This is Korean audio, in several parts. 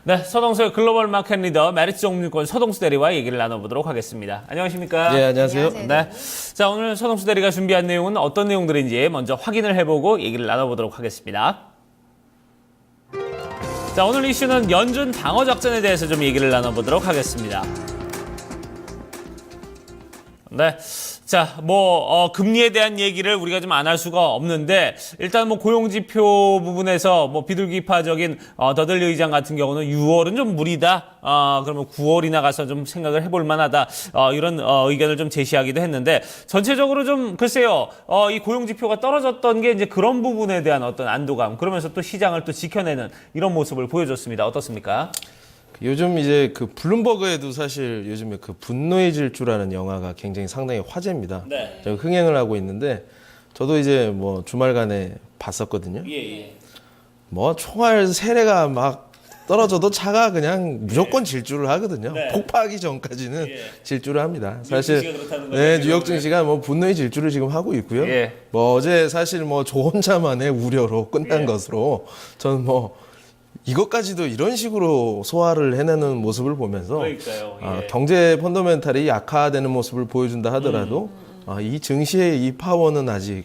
네, 서동수의 글로벌 마켓 리더 메리츠 종류권 서동수 대리와 얘기를 나눠보도록 하겠습니다. 안녕하십니까? 네, 안녕하세요. 네. 자, 오늘 서동수 대리가 준비한 내용은 어떤 내용들인지 먼저 확인을 해보고 얘기를 나눠보도록 하겠습니다. 자, 오늘 이슈는 연준 방어 작전에 대해서 좀 얘기를 나눠보도록 하겠습니다. 네. 자, 금리에 대한 얘기를 우리가 좀 안 할 수가 없는데, 일단 고용지표 부분에서 비둘기파적인, 더들리 의장 같은 경우는 6월은 좀 무리다. 그러면 9월이나 가서 좀 생각을 해볼 만하다. 이런, 의견을 좀 제시하기도 했는데, 전체적으로 좀, 글쎄요, 이 고용지표가 떨어졌던 게 이제 그런 부분에 대한 어떤 안도감, 그러면서 또 시장을 또 지켜내는 이런 모습을 보여줬습니다. 어떻습니까? 요즘 이제 그 블룸버그에도 사실 요즘에 그 분노의 질주라는 영화가 굉장히 상당히 화제입니다. 네. 제가 흥행을 하고 있는데 저도 이제 주말간에 봤었거든요. 예. 총알 세례가 막 떨어져도 차가 그냥 무조건 질주를 하거든요. 네. 폭파하기 전까지는 질주를 합니다. 사실 뉴욕 증시가 그렇다는 거죠, 네, 지금. 뉴욕 증시가 분노의 질주를 지금 하고 있고요. 예. 어제 사실 저 혼자만의 우려로 끝난 것으로 저는 이것까지도 이런 식으로 소화를 해내는 모습을 보면서 그러니까요. 예. 경제 펀더멘탈이 약화되는 모습을 보여준다 하더라도 이 증시의 이 파워는 아직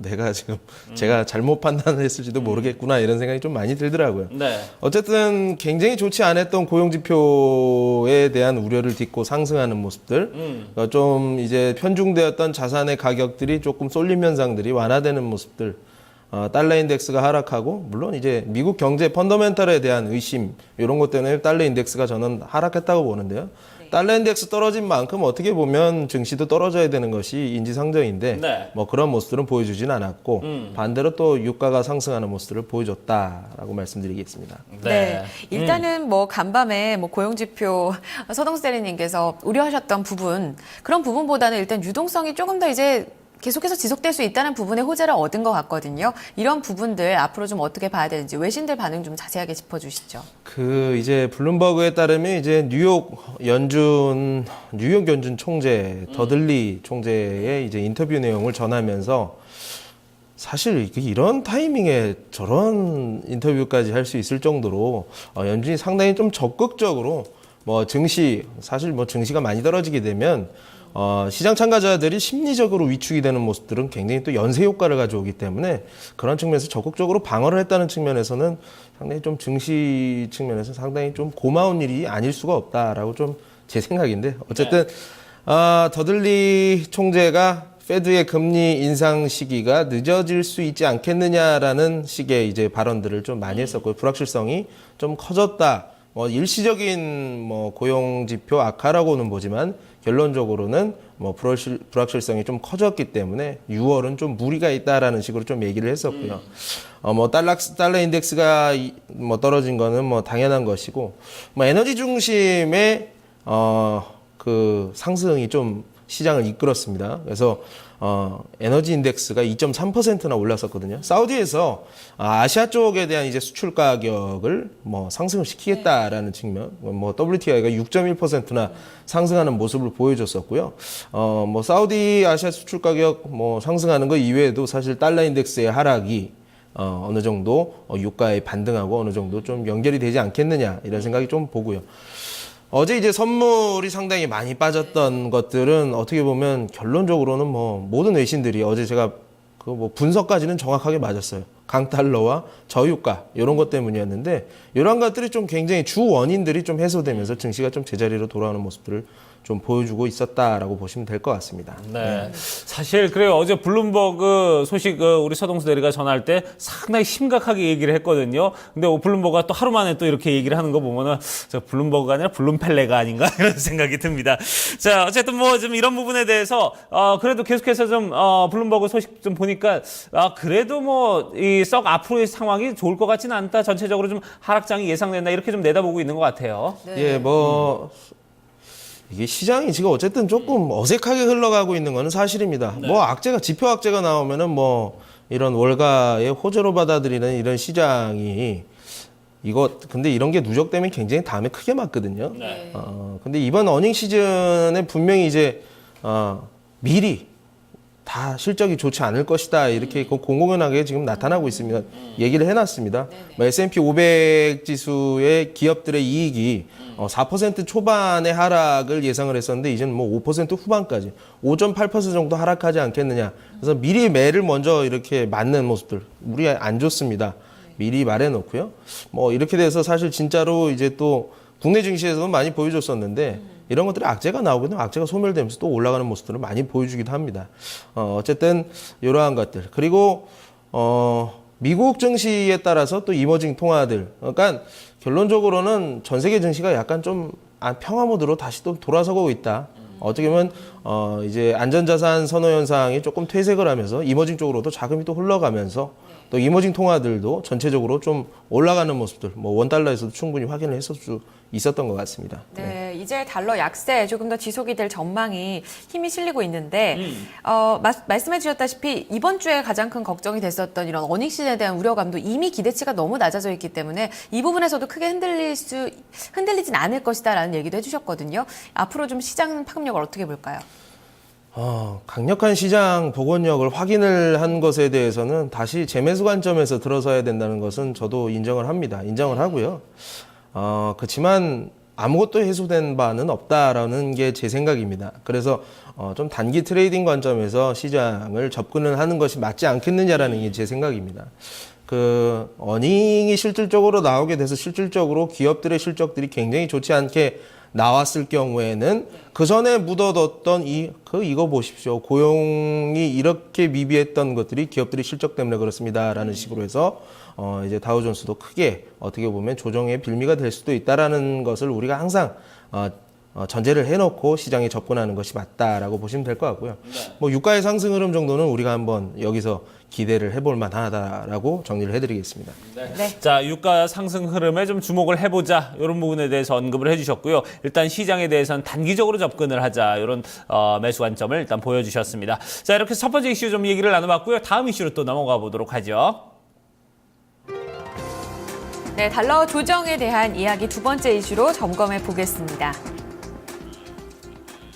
내가 지금 제가 잘못 판단을 했을지도 모르겠구나 이런 생각이 좀 많이 들더라고요. 네. 어쨌든 굉장히 좋지 않았던 고용지표에 대한 우려를 딛고 상승하는 모습들, 좀 이제 편중되었던 자산의 가격들이 조금 쏠림 현상들이 완화되는 모습들, 달러 인덱스가 하락하고, 물론 이제 미국 경제 펀더멘털에 대한 의심, 이런 것 때문에 달러 인덱스가 저는 하락했다고 보는데요. 달러 인덱스 떨어진 만큼 어떻게 보면 증시도 떨어져야 되는 것이 인지상정인데, 네. 그런 모습들은 보여주진 않았고, 반대로 또 유가가 상승하는 모습들을 보여줬다라고 말씀드리겠습니다. 네. 일단은 간밤에 고용지표 서동수 대리님께서 우려하셨던 부분, 그런 부분보다는 일단 유동성이 조금 더 이제 계속해서 지속될 수 있다는 부분에 호재를 얻은 것 같거든요. 이런 부분들 앞으로 좀 어떻게 봐야 되는지 외신들 반응 좀 자세하게 짚어주시죠. 이제 블룸버그에 따르면 이제 뉴욕 연준 총재 더들리 총재의 이제 인터뷰 내용을 전하면서 사실 이런 타이밍에 저런 인터뷰까지 할 수 있을 정도로 연준이 상당히 좀 적극적으로 사실 증시가 많이 떨어지게 되면 시장 참가자들이 심리적으로 위축이 되는 모습들은 굉장히 또 연쇄 효과를 가져오기 때문에 그런 측면에서 적극적으로 방어를 했다는 측면에서는 상당히 좀 증시 측면에서 상당히 좀 고마운 일이 아닐 수가 없다라고 좀 제 생각인데 어쨌든 더들리 총재가 페드의 금리 인상 시기가 늦어질 수 있지 않겠느냐라는 식의 이제 발언들을 좀 많이 했었고요. 불확실성이 좀 커졌다. 일시적인 고용 지표 악화라고는 보지만 결론적으로는 불확실성이 좀 커졌기 때문에 6월은 좀 무리가 있다라는 식으로 좀 얘기를 했었고요. 달러 인덱스가 떨어진 거는 당연한 것이고 에너지 중심의 그 상승이 좀 시장을 이끌었습니다. 그래서 에너지 인덱스가 2.3%나 올랐었거든요. 사우디에서 아시아 쪽에 대한 이제 수출 가격을 상승을 시키겠다라는 측면, WTI가 6.1%나 상승하는 모습을 보여줬었고요. 사우디 아시아 수출 가격 상승하는 거 이외에도 사실 달러 인덱스의 하락이 어느 정도 유가에 반등하고 어느 정도 좀 연결이 되지 않겠느냐 이런 생각이 좀 보고요. 어제 이제 선물이 상당히 많이 빠졌던 것들은 어떻게 보면 결론적으로는 모든 외신들이 어제 제가 분석까지는 정확하게 맞았어요. 강달러와 저유가 이런 것 때문이었는데 이런 것들이 좀 굉장히 주 원인들이 좀 해소되면서 증시가 좀 제자리로 돌아오는 모습들을 좀 보여주고 있었다라고 보시면 될 것 같습니다. 네. 사실 그래요. 어제 블룸버그 소식 우리 서동수 대리가 전할 때 상당히 심각하게 얘기를 했거든요. 근데 블룸버그가 또 하루 만에 또 이렇게 얘기를 하는 거 보면은 저 블룸버그가 아니라 블룸펠레가 아닌가 이런 생각이 듭니다. 자, 어쨌든 좀 이런 부분에 대해서 그래도 계속해서 좀 블룸버그 소식 좀 보니까 그래도 이 썩 앞으로의 상황이 좋을 것 같지는 않다. 전체적으로 좀 하락장이 예상된다. 이렇게 좀 내다보고 있는 것 같아요. 네. 예, 이게 시장이 지금 어쨌든 조금 어색하게 흘러가고 있는 거는 사실입니다. 지표 악재가 나오면은 이런 월가의 호재로 받아들이는 이런 시장이 근데 이런 게 누적되면 굉장히 다음에 크게 맞거든요. 네. 근데 이번 어닝 시즌에 분명히 이제 미리 다 실적이 좋지 않을 것이다. 이렇게 공공연하게 지금 나타나고 있습니다. 얘기를 해놨습니다. 뭐 S&P 500 지수의 기업들의 이익이 4% 초반의 하락을 예상을 했었는데 이제는 뭐 5% 후반까지 5.8% 정도 하락하지 않겠느냐. 그래서 미리 매를 먼저 이렇게 맞는 모습들 우리 안 좋습니다. 미리 말해놓고요. 뭐 이렇게 돼서 사실 진짜로 이제 또 국내 증시에서도 많이 보여줬었는데 이런 것들이 악재가 나오거든요. 악재가 소멸되면서 또 올라가는 모습들을 많이 보여주기도 합니다. 어쨌든 이러한 것들. 그리고 미국 증시에 따라서 또 이머징 통화들. 그러니까 결론적으로는 전 세계 증시가 약간 좀 평화 모드로 다시 또 돌아서고 있다. 어떻게 보면 이제 안전자산 선호 현상이 조금 퇴색을 하면서 이머징 쪽으로도 자금이 또 흘러가면서 또 이머징 통화들도 전체적으로 좀 올라가는 모습들, 뭐 원달러에서도 충분히 확인을 했을 수 있었던 것 같습니다. 네, 이제 달러 약세 조금 더 지속이 될 전망이 힘이 실리고 있는데 말씀해 주셨다시피 이번 주에 가장 큰 걱정이 됐었던 이런 어닝 시즌에 대한 우려감도 이미 기대치가 너무 낮아져 있기 때문에 이 부분에서도 크게 흔들리진 않을 것이다라는 얘기도 해주셨거든요. 앞으로 좀 시장 파급력을 어떻게 볼까요? 강력한 시장 복원력을 확인을 한 것에 대해서는 다시 재매수 관점에서 들어서야 된다는 것은 저도 인정을 합니다. 인정을 하고요. 그렇지만 아무것도 해소된 바는 없다라는 게 제 생각입니다. 그래서 좀 단기 트레이딩 관점에서 시장을 접근을 하는 것이 맞지 않겠느냐라는 게 제 생각입니다. 그 어닝이 실질적으로 나오게 돼서 실질적으로 기업들의 실적들이 굉장히 좋지 않게 나왔을 경우에는 그 전에 묻어뒀던 이거 보십시오. 고용이 이렇게 미비했던 것들이 기업들의 실적 때문에 그렇습니다라는 식으로 해서 이제 다우존스도 크게 어떻게 보면 조정의 빌미가 될 수도 있다라는 것을 우리가 항상 전제를 해놓고 시장에 접근하는 것이 맞다라고 보시면 될 것 같고요. 뭐 유가의 상승 흐름 정도는 우리가 한번 여기서 기대를 해볼 만하다라고 정리를 해드리겠습니다. 네. 자, 유가 상승 흐름에 좀 주목을 해보자 이런 부분에 대해서 언급을 해주셨고요. 일단 시장에 대해서는 단기적으로 접근을 하자 이런 매수 관점을 일단 보여주셨습니다. 자, 이렇게 첫 번째 이슈 좀 얘기를 나눠봤고요. 다음 이슈로 또 넘어가 보도록 하죠. 네, 달러 조정에 대한 이야기 두 번째 이슈로 점검해 보겠습니다.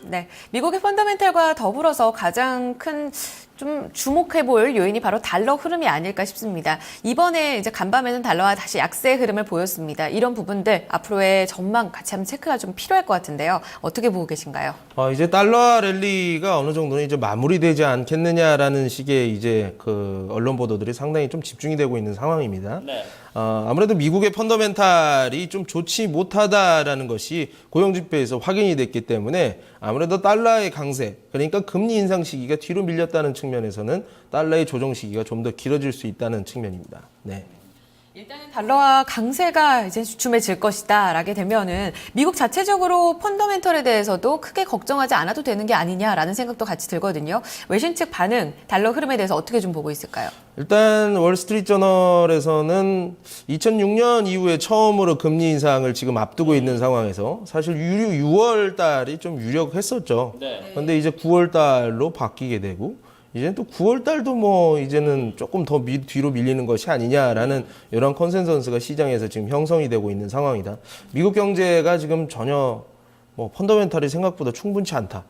네, 미국의 펀더멘털과 더불어서 가장 큰 좀 주목해 볼 요인이 바로 달러 흐름이 아닐까 싶습니다. 이번에 이제 간밤에는 달러와 다시 약세 흐름을 보였습니다. 이런 부분들 앞으로의 전망 같이 한번 체크가 좀 필요할 것 같은데요. 어떻게 보고 계신가요? 이제 달러 랠리가 어느 정도는 이제 마무리되지 않겠느냐라는 식의 이제 그 언론 보도들이 상당히 좀 집중이 되고 있는 상황입니다. 네. 아무래도 미국의 펀더멘탈이 좀 좋지 못하다라는 것이 고용지표에서 확인이 됐기 때문에 아무래도 달러의 강세, 그러니까 금리 인상 시기가 뒤로 밀렸다는 측면에서는 달러의 조정 시기가 좀 더 길어질 수 있다는 측면입니다. 네. 일단은 달러와 강세가 이제 주춤해질 것이다 라게 되면은 미국 자체적으로 펀더멘털에 대해서도 크게 걱정하지 않아도 되는 게 아니냐라는 생각도 같이 들거든요. 외신 측 반응, 달러 흐름에 대해서 어떻게 좀 보고 있을까요? 일단 월스트리트 저널에서는 2006년 이후에 처음으로 금리 인상을 지금 앞두고 있는 상황에서 사실 6월 달이 좀 유력했었죠. 그런데 이제 9월 달로 바뀌게 되고 이제는 또 9월 달도 뭐 이제는 조금 더 뒤로 밀리는 것이 아니냐라는 이런 컨센서스가 시장에서 지금 형성이 되고 있는 상황이다. 미국 경제가 지금 전혀 뭐 펀더멘탈이 생각보다 충분치 않다.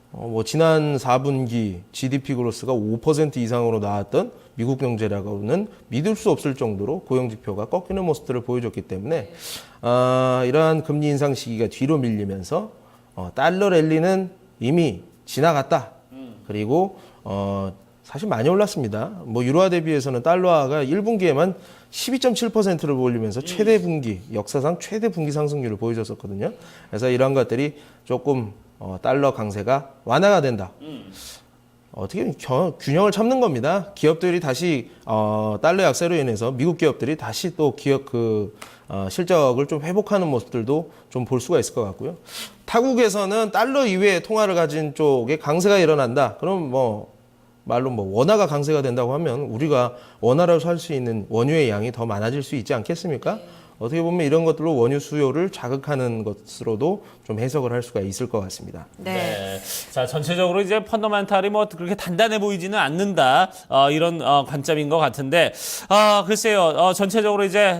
뭐 지난 4분기 GDP 그로스가 5% 이상으로 나왔던 미국 경제라고는 믿을 수 없을 정도로 고용 지표가 꺾이는 모습들을 보여줬기 때문에 이러한 금리 인상 시기가 뒤로 밀리면서 달러 랠리는 이미 지나갔다. 그리고 사실 많이 올랐습니다. 뭐 유로화 대비해서는 달러화가 1분기에만 12.7%를 올리면서 최대 분기, 역사상 최대 분기 상승률을 보여줬었거든요. 그래서 이런 것들이 조금 달러 강세가 완화가 된다. 어떻게 균형을 찾는 겁니다. 기업들이 다시 달러 약세로 인해서 미국 기업들이 다시 또 기업 실적을 좀 회복하는 모습들도 좀 볼 수가 있을 것 같고요. 타국에서는 달러 이외의 통화를 가진 쪽에 강세가 일어난다. 그럼 말로 원화가 강세가 된다고 하면 우리가 원화로 살 수 있는 원유의 양이 더 많아질 수 있지 않겠습니까? 어떻게 보면 이런 것들로 원유 수요를 자극하는 것으로도 좀 해석을 할 수가 있을 것 같습니다. 네. 자, 전체적으로 이제 펀더멘탈이 뭐 그렇게 단단해 보이지는 않는다. 이런 관점인 것 같은데, 글쎄요. 전체적으로 이제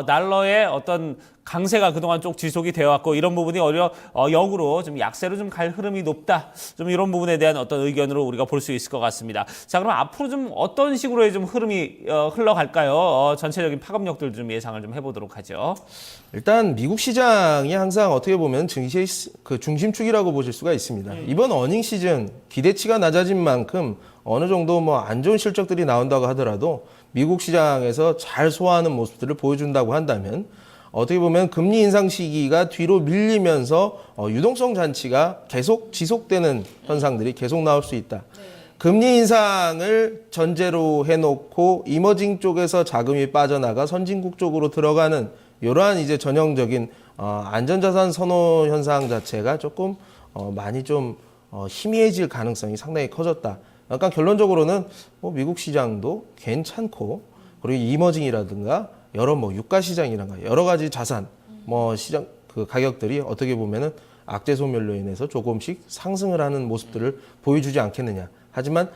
달러의 어떤 강세가 그동안 쭉 지속이 되어 왔고 이런 부분이 역으로 좀 약세로 좀 갈 흐름이 높다. 좀 이런 부분에 대한 어떤 의견으로 우리가 볼 수 있을 것 같습니다. 자, 그럼 앞으로 좀 어떤 식으로의 좀 흐름이 흘러갈까요? 전체적인 파급력들 좀 예상을 좀 해보도록 하죠. 일단 미국 시장이 항상 어떻게 보면 증시의 그 중심축이라고 보실 수가 있습니다. 이번 어닝 시즌 기대치가 낮아진 만큼 어느 정도 뭐 안 좋은 실적들이 나온다고 하더라도 미국 시장에서 잘 소화하는 모습들을 보여준다고 한다면 어떻게 보면 금리 인상 시기가 뒤로 밀리면서 유동성 잔치가 계속 지속되는 현상들이 계속 나올 수 있다. 금리 인상을 전제로 해놓고 이머징 쪽에서 자금이 빠져나가 선진국 쪽으로 들어가는 이러한 이제 전형적인 안전자산 선호 현상 자체가 조금 많이 좀 희미해질 가능성이 상당히 커졌다. 약간 결론적으로는 뭐 미국 시장도 괜찮고 그리고 이머징이라든가 여러 뭐 유가 시장이라든가 여러 가지 자산 뭐 시장 그 가격들이 어떻게 보면은 악재 소멸로 인해서 조금씩 상승을 하는 모습들을 보여주지 않겠느냐. 하지만은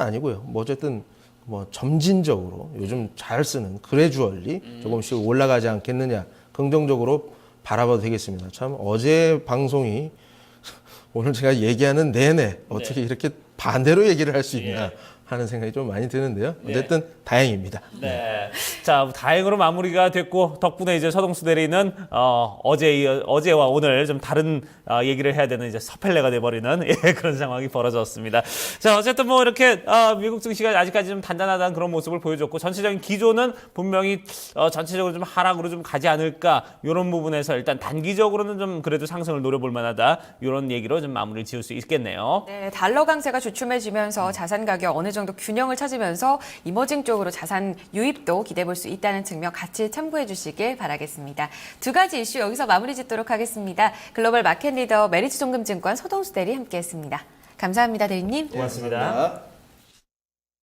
아니고요. 뭐 어쨌든 뭐 점진적으로 요즘 잘 쓰는 그래주얼리 조금씩 올라가지 않겠느냐. 긍정적으로 바라봐도 되겠습니다. 참 어제 방송이 오늘 제가 얘기하는 내내 어떻게 이렇게 반대로 얘기를 할 수 있나 하는 생각이 좀 많이 드는데요. 어쨌든 다행입니다. 네. 자, 다행으로 마무리가 됐고 덕분에 이제 서동수 대리는 어제와 오늘 좀 다른 얘기를 해야 되는 이제 서펠레가 돼버리는 그런 상황이 벌어졌습니다. 자, 어쨌든 뭐 이렇게 미국 증시가 아직까지 좀 단단하다는 그런 모습을 보여줬고 전체적인 기조는 분명히 전체적으로 좀 하락으로 좀 가지 않을까 이런 부분에서 일단 단기적으로는 좀 그래도 상승을 노려볼 만하다 이런 얘기로 좀 마무리를 지을 수 있겠네요. 네, 달러 강세가 주춤해지면서 자산 가격 어느 정도 균형을 찾으면서 이머징 쪽으로 자산 유입도 기대해 볼 수 있다는 측면 같이 참고해 주시길 바라겠습니다. 두 가지 이슈 여기서 마무리 짓도록 하겠습니다. 글로벌 마켓 리더 메리츠 종금증권 서동수 대리 함께했습니다. 감사합니다, 대리님. 고맙습니다.